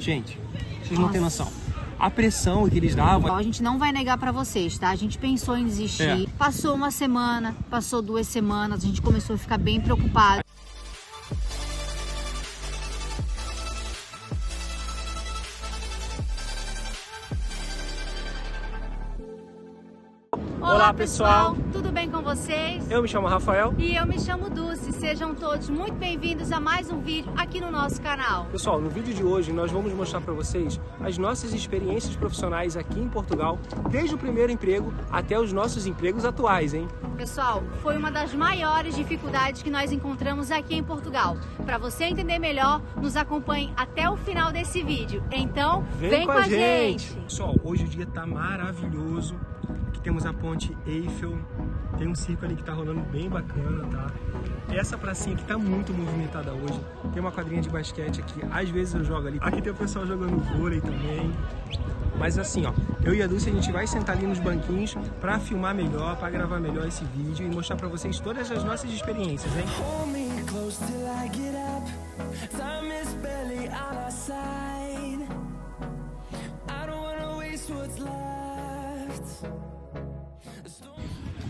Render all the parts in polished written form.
Gente, vocês não têm noção. A pressão que eles davam... A gente não vai negar pra vocês, tá? A gente pensou em desistir. Passou uma semana, passou 2 semanas, a gente começou a ficar bem preocupado. Olá pessoal, tudo bem com vocês? Eu me chamo Rafael. E eu me chamo Dulce. Sejam todos muito bem-vindos a mais um vídeo aqui no nosso canal. Pessoal, no vídeo de hoje nós vamos mostrar para vocês as nossas experiências profissionais aqui em Portugal, desde o primeiro emprego até os nossos empregos atuais, hein? Pessoal, foi uma das maiores dificuldades que nós encontramos aqui em Portugal. Para você entender melhor, nos acompanhe até o final desse vídeo. Então, vem com a gente! Pessoal, hoje o dia tá maravilhoso. Aqui temos a ponte Eiffel, tem um circo ali que tá rolando bem bacana, tá? Essa pracinha aqui tá muito movimentada hoje. Tem uma quadrinha de basquete aqui, às vezes eu jogo ali. Aqui tem o pessoal jogando vôlei também. Mas assim, ó, eu e a Dulce, a gente vai sentar ali nos banquinhos pra filmar melhor, pra gravar melhor esse vídeo e mostrar pra vocês todas as nossas experiências, hein?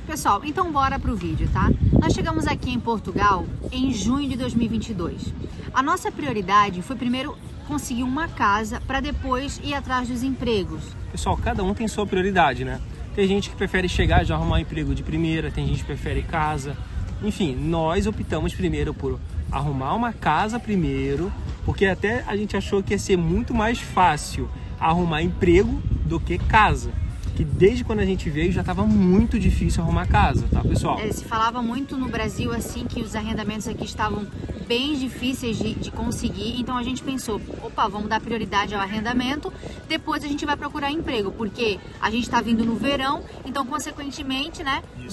Pessoal, então bora pro vídeo, tá? Nós chegamos aqui em Portugal em junho de 2022. A nossa prioridade foi primeiro conseguir uma casa para depois ir atrás dos empregos. Pessoal, cada um tem sua prioridade, né? Tem gente que prefere chegar e já arrumar um emprego de primeira, tem gente que prefere casa. Enfim, nós optamos primeiro por arrumar uma casa primeiro, porque até a gente achou que ia ser muito mais fácil arrumar emprego do que casa. Que desde quando a gente veio já estava muito difícil arrumar casa, tá, pessoal? Se falava muito no Brasil assim que os arrendamentos aqui estavam bem difíceis de conseguir, então a gente pensou, opa, vamos dar prioridade ao arrendamento, depois a gente vai procurar emprego, porque a gente está vindo no verão, então consequentemente, né, no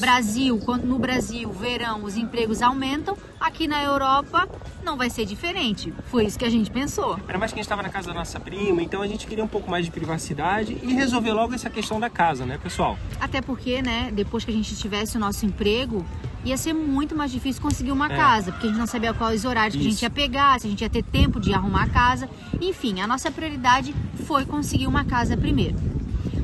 Brasil, verão, os empregos aumentam, aqui na Europa não vai ser diferente, foi isso que a gente pensou. Era mais que a gente estava na casa da nossa prima, então a gente queria um pouco mais de privacidade e resolver logo essa questão da casa, né, pessoal? Até porque, né, depois que a gente tivesse o nosso emprego, ia ser muito mais difícil conseguir uma casa, porque a gente não sabia quais horários que a gente ia pegar, se a gente ia ter tempo de arrumar a casa. Enfim, a nossa prioridade foi conseguir uma casa primeiro.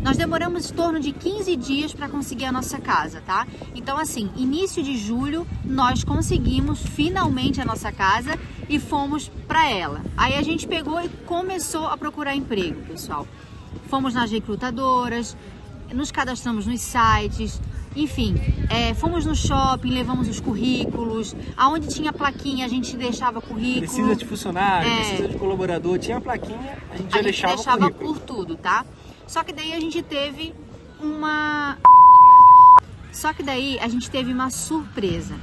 Nós demoramos em torno de 15 dias para conseguir a nossa casa, tá? Então, assim, início de julho, nós conseguimos finalmente a nossa casa e fomos para ela. Aí a gente pegou e começou a procurar emprego, pessoal. Fomos nas recrutadoras, nos cadastramos nos sites, enfim, fomos no shopping, levamos os currículos, aonde tinha plaquinha a gente deixava currículo. Precisa de funcionário, precisa de colaborador, tinha plaquinha, a gente já deixava por tudo, tá? Só que daí a gente teve uma surpresa.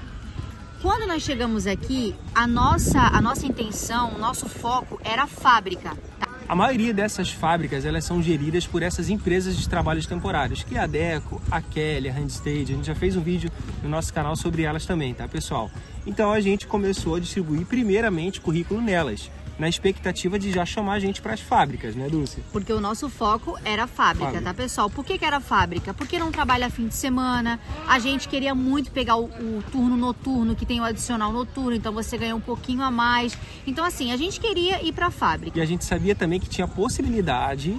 Quando nós chegamos aqui, a nossa intenção, o nosso foco era a fábrica, tá? A maioria dessas fábricas, elas são geridas por essas empresas de trabalhos temporários, que é a Deco, a Kelly, a Handstage. A gente já fez um vídeo no nosso canal sobre elas também, tá, pessoal? Então a gente começou a distribuir primeiramente currículo nelas, na expectativa de já chamar a gente para as fábricas, né, Dulce? Porque o nosso foco era a fábrica, tá, pessoal? Por que era a fábrica? Porque não trabalha fim de semana, a gente queria muito pegar o turno noturno, que tem o adicional noturno, então você ganha um pouquinho a mais. Então, assim, a gente queria ir para a fábrica. E a gente sabia também que tinha possibilidade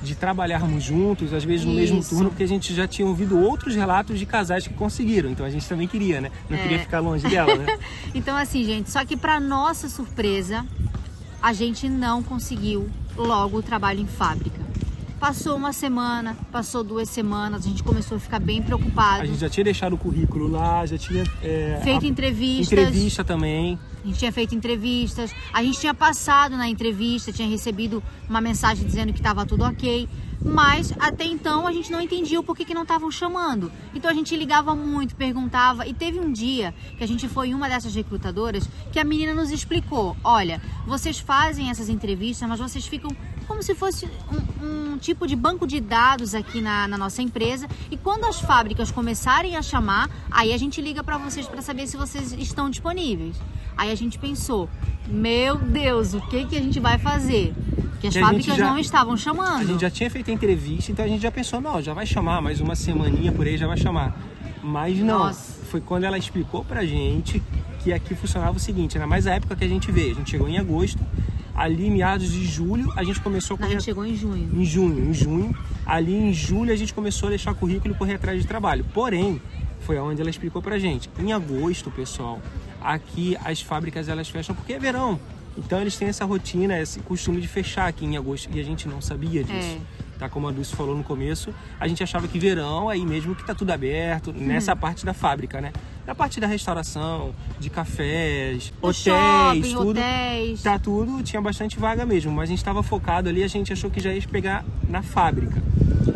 de trabalharmos juntos, às vezes no mesmo turno, porque a gente já tinha ouvido outros relatos de casais que conseguiram, então a gente também queria, né? Não queria ficar longe dela, né? Então, assim, gente, só que para nossa surpresa, a gente não conseguiu logo o trabalho em fábrica. Passou uma semana, passou 2 semanas, a gente começou a ficar bem preocupado. A gente já tinha deixado o currículo lá, já tinha feito entrevistas. Entrevista também. A gente tinha feito entrevistas, a gente tinha passado na entrevista, tinha recebido uma mensagem dizendo que estava tudo ok. Mas até então a gente não entendia o porquê que não estavam chamando. Então a gente ligava muito, perguntava. E teve um dia que a gente foi em uma dessas recrutadoras que a menina nos explicou: olha, vocês fazem essas entrevistas, mas vocês ficam como se fosse um tipo de banco de dados aqui na nossa empresa. E quando as fábricas começarem a chamar, aí a gente liga para vocês para saber se vocês estão disponíveis. Aí a gente pensou: meu Deus, o que a gente vai fazer? Que as fábricas não estavam chamando. A gente já tinha feito a entrevista, então a gente já pensou, não, já vai chamar, mais uma semaninha por aí já vai chamar. Mas não, foi quando ela explicou pra gente que aqui funcionava o seguinte, era mais a época que a gente veio. A gente chegou em agosto Ali, meados de julho, a gente começou a correr... A gente chegou em junho. Em junho. Ali em julho a gente começou a deixar currículo e correr atrás de trabalho. Porém, foi onde ela explicou pra gente. Em agosto, pessoal, aqui as fábricas elas fecham porque é verão. Então eles têm essa rotina, esse costume de fechar aqui em agosto. E a gente não sabia disso. Tá, como a Dulce falou no começo, a gente achava que verão, aí mesmo que tá tudo aberto, nessa parte da fábrica, né? Na parte da restauração, de cafés, hotéis, shopping, tudo. hotéis. Tá tudo, tinha bastante vaga mesmo, mas a gente estava focado ali, a gente achou que já ia pegar na fábrica.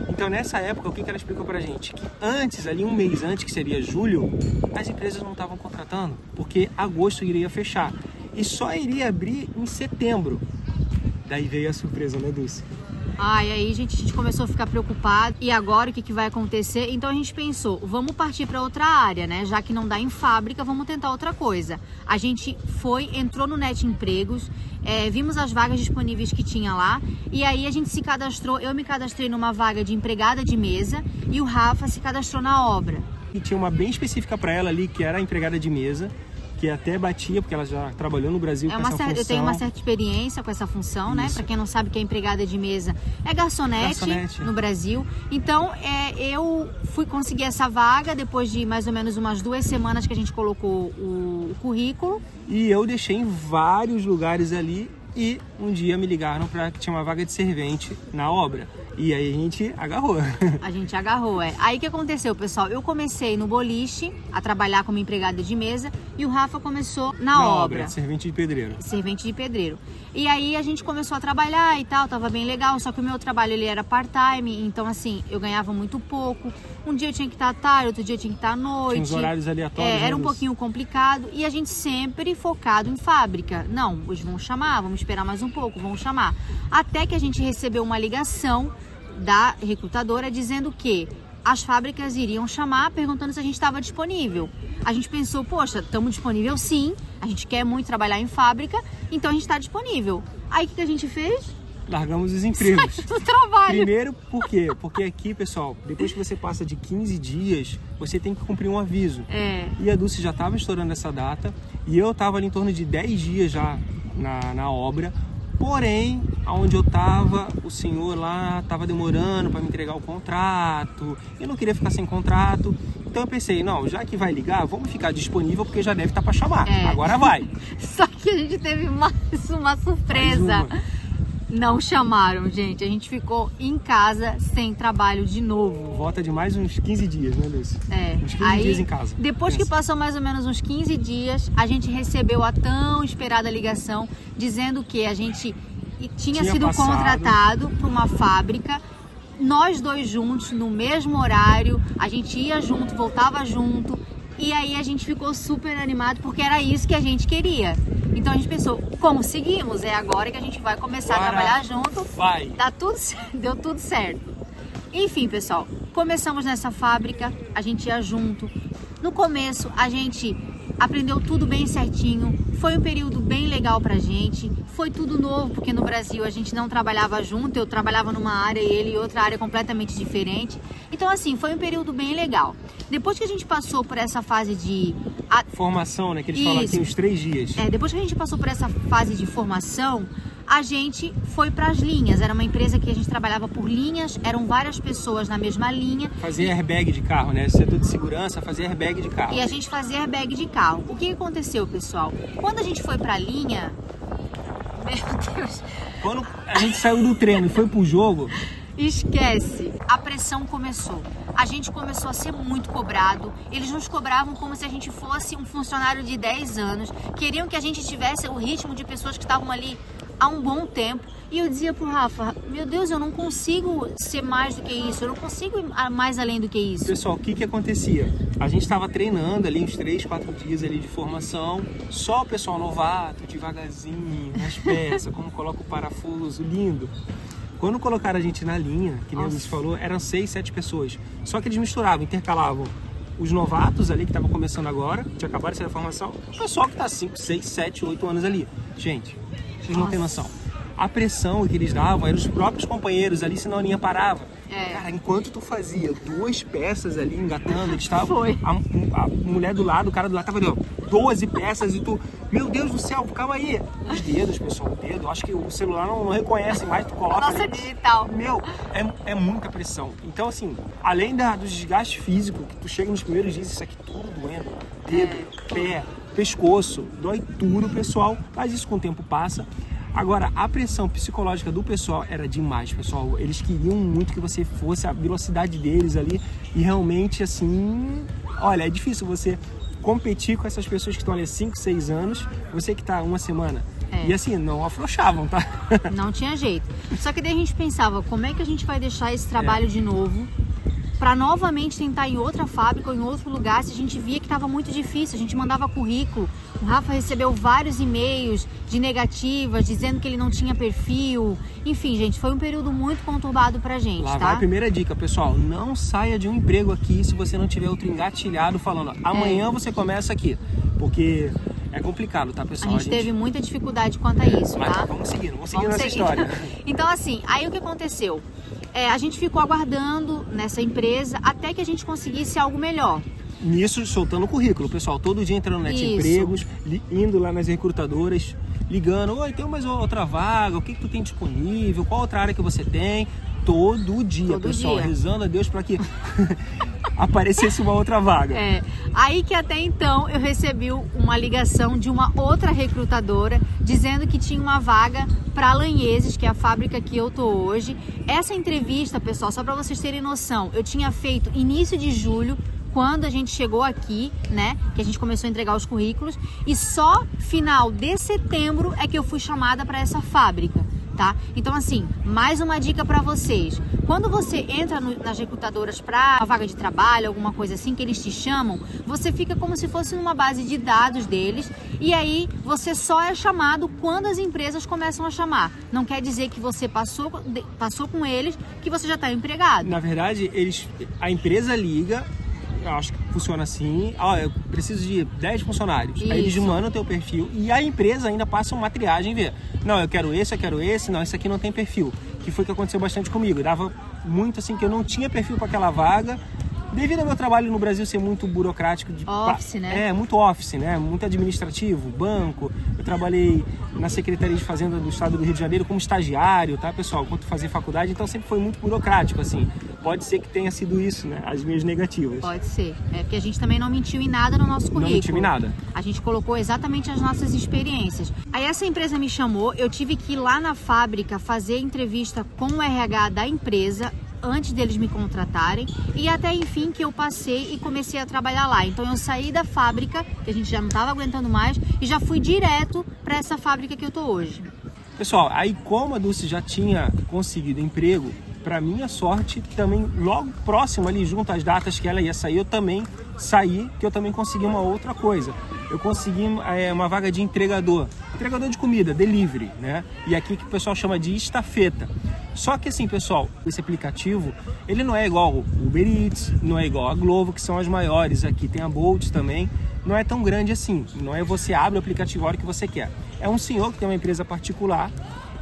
Então nessa época, o que ela explicou pra gente? Que antes, ali um mês antes, que seria julho, as empresas não estavam contratando, porque agosto iria fechar. E só iria abrir em setembro. Daí veio a surpresa, né, Dulce? E aí, gente, a gente começou a ficar preocupado. E agora, o que vai acontecer? Então, a gente pensou, vamos partir para outra área, né? Já que não dá em fábrica, vamos tentar outra coisa. A gente entrou no Net Empregos, vimos as vagas disponíveis que tinha lá. E aí, a gente se cadastrou. Eu me cadastrei numa vaga de empregada de mesa e o Rafa se cadastrou na obra. E tinha uma bem específica para ela ali, que era a empregada de mesa, que até batia, porque ela já trabalhou no Brasil com essa função. Eu tenho uma certa experiência com essa função, né? Para quem não sabe, que a empregada de mesa é garçonete no Brasil. Então, eu fui conseguir essa vaga depois de mais ou menos umas 2 semanas que a gente colocou o currículo. E eu deixei em vários lugares ali e um dia me ligaram para que tinha uma vaga de servente na obra. E aí a gente agarrou. A gente agarrou, Aí o que aconteceu, pessoal? Eu comecei no boliche a trabalhar como empregada de mesa e o Rafa começou na obra. Servente de pedreiro. Servente de pedreiro. E aí a gente começou a trabalhar e tal, tava bem legal, só que o meu trabalho ele era part-time, então assim, eu ganhava muito pouco. Um dia eu tinha que estar à tarde, outro dia eu tinha que estar à noite. Tinha uns horários aleatórios. Era um pouquinho complicado e a gente sempre focado em fábrica. Não, hoje vão chamar, vamos esperar mais um pouco, vão chamar. Até que a gente recebeu uma ligação da recrutadora dizendo que as fábricas iriam chamar perguntando se a gente estava disponível. A gente pensou, poxa, estamos disponível sim, a gente quer muito trabalhar em fábrica, então a gente está disponível. Aí o que a gente fez? Largamos os empregos. Do trabalho. Primeiro, por quê? Porque aqui, pessoal, depois que você passa de 15 dias, você tem que cumprir um aviso. E a Dulce já estava estourando essa data e eu estava ali em torno de 10 dias já na obra. Porém, aonde eu estava, o senhor lá estava demorando para me entregar o contrato. Eu não queria ficar sem contrato. Então eu pensei, não, já que vai ligar, vamos ficar disponível porque já deve estar para chamar. Agora vai. Só que a gente teve mais uma surpresa. Não chamaram, gente. A gente ficou em casa sem trabalho de novo. Volta de mais uns 15 dias, né, Lúcia? Uns 15 dias em casa. Depois que passou mais ou menos uns 15 dias, a gente recebeu a tão esperada ligação dizendo que a gente tinha sido contratado para uma fábrica. Nós dois juntos, no mesmo horário, a gente ia junto, voltava junto. E aí a gente ficou super animado porque era isso que a gente queria. Então a gente pensou, conseguimos, é agora que a gente vai começar a trabalhar junto. Tá tudo certo, deu tudo certo. Enfim, pessoal, começamos nessa fábrica, a gente ia junto. No começo a gente aprendeu tudo bem certinho, foi um período bem legal pra gente, foi tudo novo, porque no Brasil a gente não trabalhava junto, eu trabalhava numa área e ele em outra área completamente diferente. Então assim, foi um período bem legal. Depois que a gente passou por essa fase de... formação, né, que eles falam aqui uns 3 dias. Depois que a gente passou por essa fase de formação, a gente foi para as linhas. Era uma empresa que a gente trabalhava por linhas, eram várias pessoas na mesma linha. Fazia airbag de carro, né? Setor de segurança, fazia airbag de carro. E a gente fazia airbag de carro. O que aconteceu, pessoal? Quando a gente foi para a linha... Meu Deus! Quando a gente saiu do treino e foi pro jogo... Esquece, a pressão começou. A gente começou a ser muito cobrado. Eles nos cobravam como se a gente fosse um funcionário de 10 anos. Queriam que a gente tivesse o ritmo de pessoas que estavam ali há um bom tempo. E eu dizia pro Rafa, meu Deus, eu não consigo ser mais do que isso. Eu não consigo ir mais além do que isso. Pessoal, o que acontecia? A gente estava treinando ali uns 3, 4 dias ali de formação. Só o pessoal novato, devagarzinho, nas peças, como coloca o parafuso, lindo. Quando colocaram a gente na linha, que nem você falou, eram 6, 7 pessoas. Só que eles misturavam, intercalavam os novatos ali, que estavam começando agora, que acabaram de sair da formação, o pessoal que tá 5, 6, 7, 8 anos ali. Gente, vocês não têm noção. A pressão que eles davam eram os próprios companheiros ali, senão a linha parava. Cara, enquanto tu fazia 2 peças ali engatando, eles estavam... A mulher do lado, o cara do lado tava ali, ó. 12 peças e tu, meu Deus do céu, calma aí. Os dedos, pessoal, o dedo, acho que o celular não reconhece mais, tu coloca. Nossa, ali. digital. Meu, é muita pressão. Então, assim, além do desgaste físico, que tu chega nos primeiros dias, isso aqui tudo doendo, dedo, pé, pescoço, dói tudo, pessoal, mas isso com o tempo passa. Agora, a pressão psicológica do pessoal era demais, pessoal. Eles queriam muito que você fosse a velocidade deles ali. E realmente, assim, olha, é difícil você competir com essas pessoas que estão ali há 5, 6 anos. Você que está uma semana. E assim, não afrouxavam, tá? Não tinha jeito. Só que daí a gente pensava, como é que a gente vai deixar esse trabalho de novo para novamente tentar em outra fábrica ou em outro lugar, se a gente via que estava muito difícil. A gente mandava currículo, o Rafa recebeu vários e-mails de negativas, dizendo que ele não tinha perfil. Enfim, gente, foi um período muito conturbado pra gente, Lá tá? vai a primeira dica, pessoal. Não saia de um emprego aqui se você não tiver outro engatilhado falando, amanhã você começa aqui. Porque é complicado, tá, pessoal? A gente teve muita dificuldade quanto a isso, mas tá? Vamos seguir nessa história. Então, assim, aí o que aconteceu? A gente ficou aguardando nessa empresa até que a gente conseguisse algo melhor. Nisso, soltando o currículo, pessoal. Todo dia entrando no Net Empregos, indo lá nas recrutadoras, ligando, oi, tem mais outra vaga, o que tu tem disponível, qual outra área que você tem? Todo dia, pessoal, rezando a Deus para que aparecesse uma outra vaga. Aí que até então eu recebi uma ligação de uma outra recrutadora dizendo que tinha uma vaga para Lanheses, que é a fábrica que eu tô hoje. Essa entrevista, pessoal, só para vocês terem noção, eu tinha feito início de julho, quando a gente chegou aqui, né, que a gente começou a entregar os currículos, e só final de setembro é que eu fui chamada para essa fábrica, tá? Então, assim, mais uma dica para vocês. Quando você entra nas recrutadoras para uma vaga de trabalho, alguma coisa assim, que eles te chamam, você fica como se fosse numa base de dados deles, e aí você só é chamado quando as empresas começam a chamar. Não quer dizer que você passou com eles, que você já está empregado. Na verdade, a empresa liga, eu acho que funciona assim, eu preciso de 10 funcionários. Aí eles mandam o teu perfil e a empresa ainda passa uma triagem e vê, não, eu quero esse, não, esse aqui não tem perfil. Que foi o que aconteceu bastante comigo. Dava muito assim que eu não tinha perfil para aquela vaga, devido ao meu trabalho no Brasil ser muito burocrático. Office, né? Muito office, né? Muito administrativo, banco. Eu trabalhei na Secretaria de Fazenda do Estado do Rio de Janeiro como estagiário, tá, pessoal? Enquanto fazia faculdade, então sempre foi muito burocrático, assim. Pode ser que tenha sido isso, né? As minhas negativas. Pode ser. Porque a gente também não mentiu em nada no nosso currículo. Não mentiu em nada. A gente colocou exatamente as nossas experiências. Aí essa empresa me chamou, eu tive que ir lá na fábrica fazer entrevista com o RH da empresa antes deles me contratarem, e até enfim que eu passei e comecei a trabalhar lá. Então eu saí da fábrica, que a gente já não estava aguentando mais, e já fui direto para essa fábrica que eu tô hoje. Pessoal, aí como a Dulce já tinha conseguido emprego, para minha sorte, também logo próximo ali, junto às datas que ela ia sair, eu também saí, que eu também consegui uma outra coisa. Eu consegui uma vaga de entregador de comida, delivery, né? E aqui que o pessoal chama de estafeta. Só que assim, pessoal, esse aplicativo, ele não é igual o Uber Eats, não é igual a Glovo, que são as maiores. Aqui tem a Bolt também. Não é tão grande assim. Não é você abre o aplicativo a hora que você quer. É um senhor que tem uma empresa particular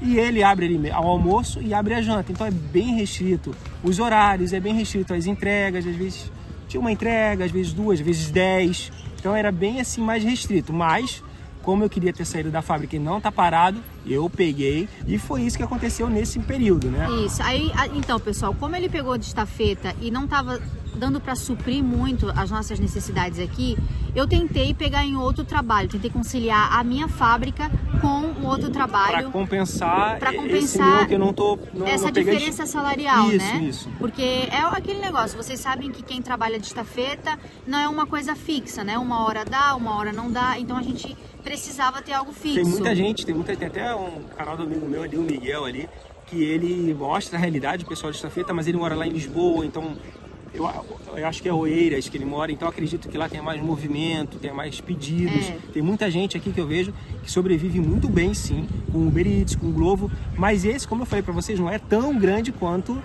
e ele abre ao almoço e abre a janta. Então é bem restrito os horários, é bem restrito as entregas. Às vezes tinha uma entrega, às vezes 2, às vezes 10. Então era bem assim mais restrito. Mas como eu queria ter saído da fábrica e não tá parado, eu peguei e foi isso que aconteceu nesse período, né? Isso. Aí, então, pessoal, como ele pegou de estafeta e não tava dando para suprir muito as nossas necessidades aqui, eu tentei pegar em outro trabalho, tentei conciliar a minha fábrica com um outro trabalho. Para compensar esse que eu essa diferença salarial, isso, né? Isso. Porque é aquele negócio, vocês sabem que quem trabalha de estafeta não é uma coisa fixa, né? Uma hora dá, uma hora não dá, então a gente precisava ter algo fixo. Tem muita gente, tem até um canal do amigo meu ali, o Miguel ali, que ele mostra a realidade do pessoal de estafeta, mas ele mora lá em Lisboa, então eu acho que é Oeiras que ele mora, então acredito que lá tem mais movimento, tem mais pedidos. Tem muita gente aqui que eu vejo que sobrevive muito bem, sim, com o Uber Eats, com o Glovo, mas esse, como eu falei para vocês, não é tão grande quanto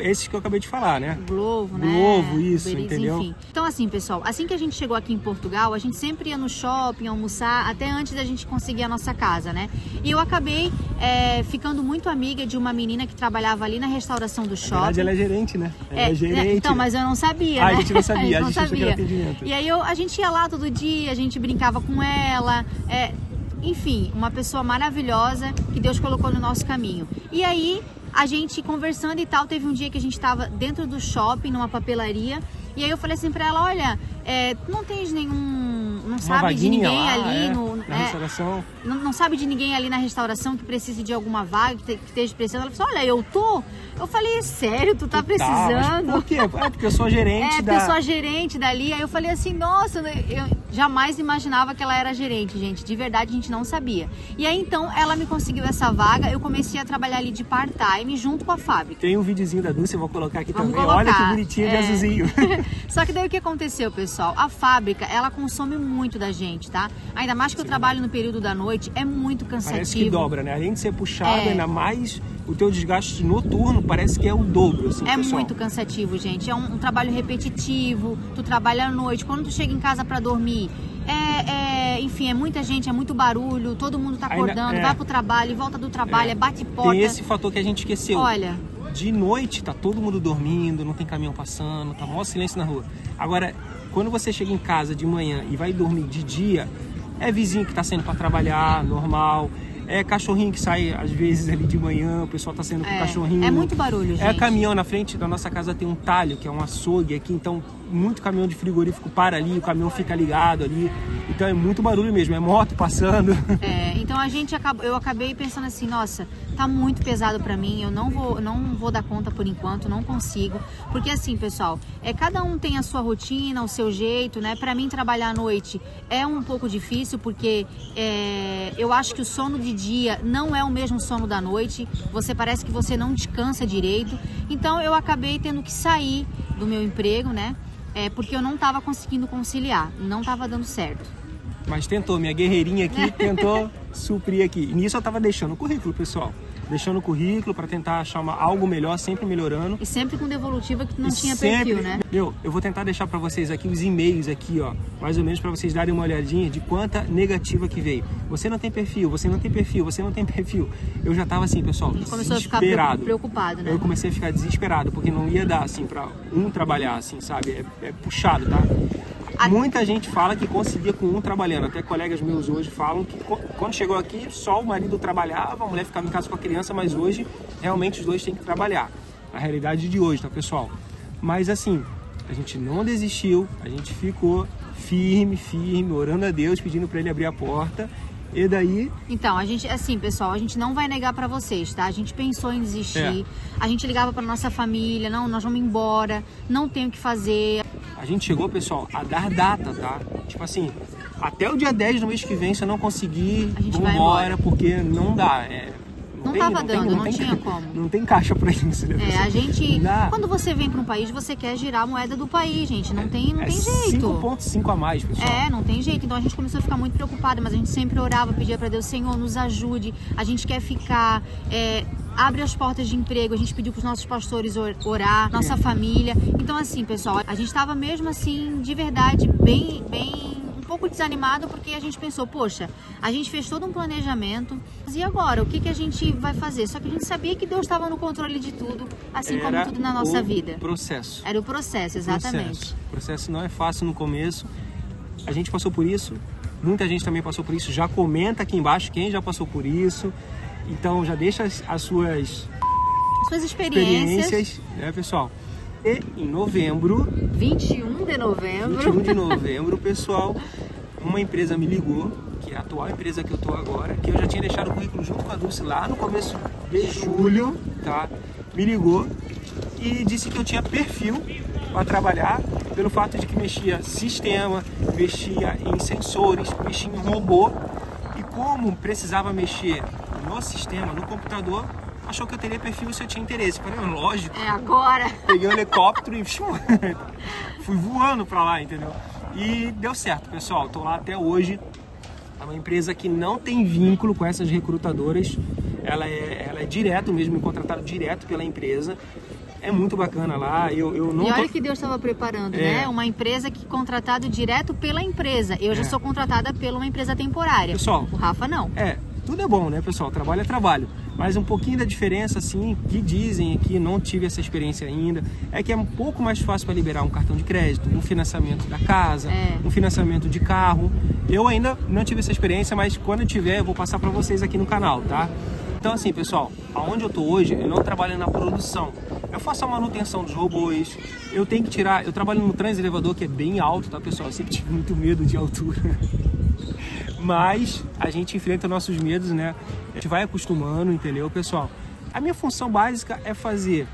esses que eu acabei de falar, né? Glovo, né? Glovo, isso, Uber Eats, entendeu? enfim. Então assim, pessoal, assim que a gente chegou aqui em Portugal, a gente sempre ia no shopping, almoçar, até antes da gente conseguir a nossa casa, né? E eu acabei ficando muito amiga de uma menina que trabalhava ali na restauração do shopping. Na verdade, ela é gerente, né? Ela é gerente. Então, mas eu não sabia, né? A gente não sabia, a gente não sabia. atendimento. E aí a gente ia lá todo dia, a gente brincava com ela, enfim, uma pessoa maravilhosa que Deus colocou no nosso caminho. E aí, a gente conversando e tal, teve um dia que a gente estava dentro do shopping, numa papelaria, e aí eu falei assim pra ela, olha, não tens não sabe de ninguém lá, ali na restauração. Não sabe de ninguém ali na restauração que precise de alguma vaga, que esteja precisando. Ela falou, olha, eu tô. Eu falei, sério, tu tá precisando? Por quê? Porque eu sou gerente porque eu sou a gerente dali. Aí eu falei assim, nossa, eu jamais imaginava que ela era gerente, gente. De verdade, a gente não sabia. E aí, então, ela me conseguiu essa vaga. Eu comecei a trabalhar ali de part-time junto com a fábrica. Tem um videozinho da Dulce, eu vou colocar aqui Vamos também. colocar. Olha que bonitinho de azulzinho. Só que daí o que aconteceu, pessoal? A fábrica, ela consome muito da gente, tá? Ainda mais que eu trabalho no período da noite, é muito cansativo. Parece que dobra, né? Além de ser puxado, ainda mais o teu desgaste noturno parece que é o dobro, assim, pessoal. Muito cansativo, gente. É um trabalho repetitivo, tu trabalha à noite, quando tu chega em casa pra dormir, enfim, é muita gente, é muito barulho, todo mundo tá acordando, vai pro trabalho, volta do trabalho, bate porta. Tem esse fator que a gente esqueceu. Olha, de noite tá todo mundo dormindo, não tem caminhão passando, tá maior silêncio na rua. Agora, quando você chega em casa de manhã e vai dormir de dia, é vizinho que tá saindo para trabalhar, normal. É cachorrinho que sai às vezes ali de manhã, o pessoal tá saindo com o cachorrinho. É muito barulho, gente. É caminhão, na frente da nossa casa tem um talho, que é um açougue aqui, então muito caminhão de frigorífico para ali, o caminhão fica ligado ali. Então é muito barulho mesmo, é moto passando. Então eu acabei pensando assim, nossa, tá muito pesado pra mim, eu não vou dar conta por enquanto, não consigo. Porque assim, pessoal, cada um tem a sua rotina, o seu jeito, né? Pra mim trabalhar à noite é um pouco difícil, porque eu acho que o sono de dia não é o mesmo sono da noite, parece que você não descansa direito. Então eu acabei tendo que sair do meu emprego, né? Porque eu não estava conseguindo conciliar, não estava dando certo. Mas tentou, minha guerreirinha aqui tentou suprir aqui. E nisso eu estava deixando o currículo, pessoal. Deixando o currículo para tentar achar algo melhor, sempre melhorando. E sempre com devolutiva que não tinha perfil, né? Eu vou tentar deixar para vocês aqui os e-mails aqui, ó, mais ou menos para vocês darem uma olhadinha de quanta negativa que veio. Você não tem perfil, você não tem perfil, você não tem perfil. Eu já tava assim, pessoal, começou a ficar preocupado, né? Eu comecei a ficar desesperado, porque não ia dar assim para trabalhar assim, sabe? É puxado, tá? Muita gente fala que conseguia com um trabalhando, até colegas meus hoje falam que quando chegou aqui só o marido trabalhava, a mulher ficava em casa com a criança, mas hoje realmente os dois têm que trabalhar. A realidade de hoje, tá, pessoal? Mas assim, a gente não desistiu, a gente ficou firme, orando a Deus, pedindo para ele abrir a porta. E daí? Então, assim, pessoal, a gente não vai negar pra vocês, tá? A gente pensou em desistir, a gente ligava pra nossa família, não, nós vamos embora, não tem o que fazer. A gente chegou, pessoal, a dar data, tá? Tipo assim, até o dia 10 do mês que vem, se eu não conseguir, vamos embora, porque não dá. Não tinha como. Não tem caixa pra isso, né? A gente, quando você vem para um país, você quer girar a moeda do país, gente. Não tem jeito. 5,5 a mais, pessoal. Não tem jeito. Então a gente começou a ficar muito preocupada, mas a gente sempre orava, pedia para Deus, Senhor, nos ajude. A gente quer ficar, abre as portas de emprego. A gente pediu para os nossos pastores orar, nossa família. Então assim, pessoal, a gente estava mesmo assim, de verdade, bem um pouco desanimado, porque a gente pensou, poxa, a gente fez todo um planejamento, e agora, o que a gente vai fazer? Só que a gente sabia que Deus estava no controle de tudo, assim como tudo na nossa vida. Processo. Era o processo, exatamente. O processo não é fácil no começo, a gente passou por isso, muita gente também passou por isso, já comenta aqui embaixo quem já passou por isso, então já deixa as suas experiências, né, pessoal? E em novembro, 21 de novembro, pessoal, uma empresa me ligou, que é a atual empresa que eu tô agora, que eu já tinha deixado o currículo junto com a Dulce lá no começo de julho, tá? Me ligou e disse que eu tinha perfil para trabalhar, pelo fato de que mexia sistema, mexia em sensores, mexia em robô, e como precisava mexer no sistema, no computador, achou que eu teria perfil se eu tinha interesse. Falei, lógico. Agora. Peguei um helicóptero e fui voando pra lá, entendeu? E deu certo, pessoal. Tô lá até hoje. É uma empresa que não tem vínculo com essas recrutadoras. Ela é direto mesmo, me contrataram direto pela empresa. É muito bacana lá. Eu não E olha que Deus estava preparando, né? Uma empresa que contratado direto pela empresa. Eu já sou contratada pela uma empresa temporária. Pessoal, o Rafa não. Tudo é bom, né, pessoal? Trabalho é trabalho. Mas um pouquinho da diferença, assim, que dizem aqui, não tive essa experiência ainda, é que é um pouco mais fácil para liberar um cartão de crédito, um financiamento da casa, um financiamento de carro. Eu ainda não tive essa experiência, mas quando eu tiver, eu vou passar para vocês aqui no canal, tá? Então, assim, pessoal, aonde eu tô hoje, eu não trabalho na produção. Eu faço a manutenção dos robôs, eu tenho que tirar... Eu trabalho no transelevador, que é bem alto, tá, pessoal? Eu sempre tive muito medo de altura. Mas a gente enfrenta nossos medos, né? A gente vai acostumando, entendeu, pessoal? A minha função básica é fazer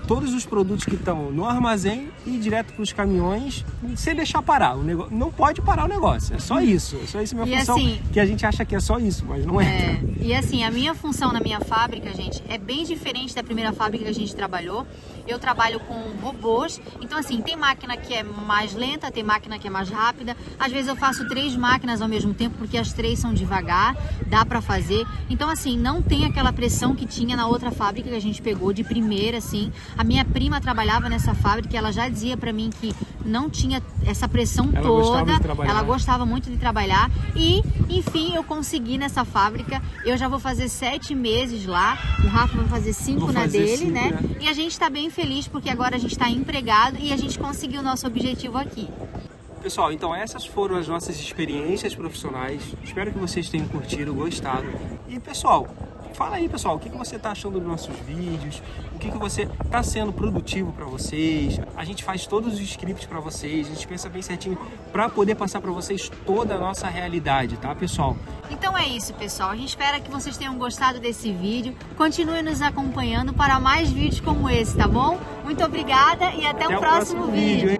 todos os produtos que estão no armazém e ir direto para os caminhões sem deixar parar. O negócio, não pode parar o negócio, é só isso. É só isso a minha função, assim, que a gente acha que é só isso, mas não é. E assim, a minha função na minha fábrica, gente, é bem diferente da primeira fábrica que a gente trabalhou. Eu trabalho com robôs, então assim, tem máquina que é mais lenta, tem máquina que é mais rápida. Às vezes eu faço 3 máquinas ao mesmo tempo, porque as 3 são devagar, dá pra fazer. Então assim, não tem aquela pressão que tinha na outra fábrica que a gente pegou de primeira, assim. A minha prima trabalhava nessa fábrica e ela já dizia pra mim que não tinha essa pressão toda. Ela gostava muito de trabalhar e, enfim, eu consegui nessa fábrica. Eu já vou fazer 7 meses lá, o Rafa vai fazer 5 na dele, né? E a gente tá bem feliz porque agora a gente está empregado e a gente conseguiu o nosso objetivo aqui. Pessoal, então essas foram as nossas experiências profissionais. Espero que vocês tenham curtido, gostado. E pessoal, fala aí, pessoal, o que você está achando dos nossos vídeos, o que você está sendo produtivo para vocês. A gente faz todos os scripts para vocês, a gente pensa bem certinho para poder passar para vocês toda a nossa realidade, tá, pessoal? Então é isso, pessoal. A gente espera que vocês tenham gostado desse vídeo. Continue nos acompanhando para mais vídeos como esse, tá bom? Muito obrigada e até o próximo vídeo.